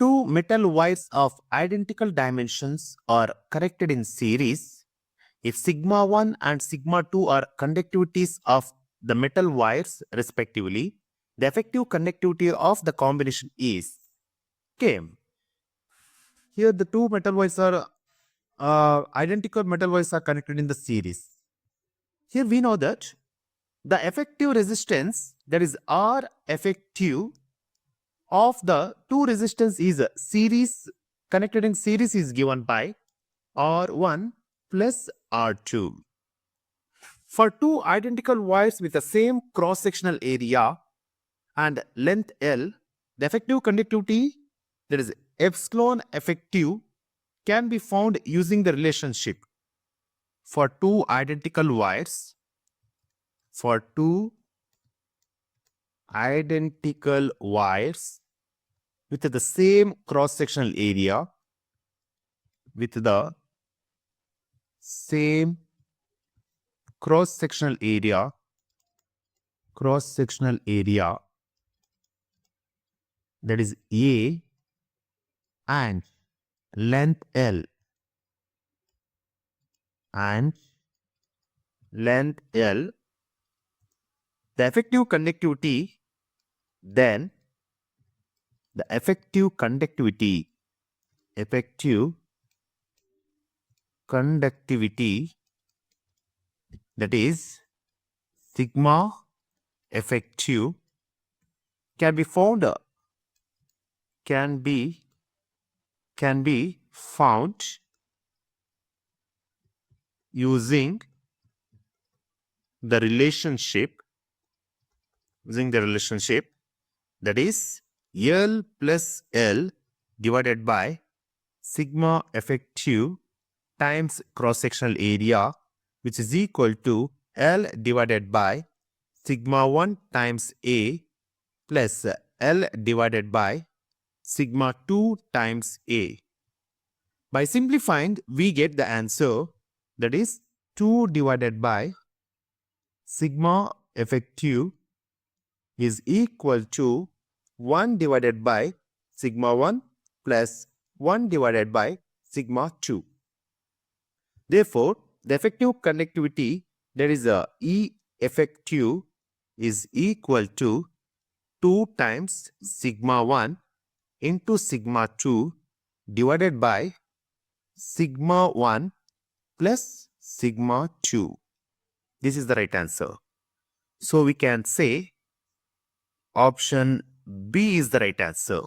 two metal wires of identical dimensions are connected in series, if sigma 1 and sigma 2 are conductivities of the metal wires respectively, the effective conductivity of the combination is, okay, here the two metal wires are identical metal wires are connected in the series. Here we know that the effective resistance, that is R effective of the two resistance is series, connected in series, is given by R1 plus R2. For two identical wires with the same cross-sectional area and length L, the effective conductivity, that is epsilon effective, can be found using the relationship. For two identical wires, with the same cross-sectional area, cross-sectional area, that is A, and length L, the effective conductivity, then the effective conductivity, that is sigma effective, can be found using the relationship, that is L plus L divided by sigma effective times cross-sectional area, which is equal to L divided by sigma 1 times A plus L divided by sigma 2 times A. By simplifying, we get the answer, that is 2 divided by sigma effective is equal to 1 divided by sigma 1 plus 1 divided by sigma 2. Therefore, the effective conductivity, that is E effective, is equal to 2 times sigma 1 into sigma 2 divided by sigma 1 plus sigma 2. This is the right answer. So we can say option B is the right answer.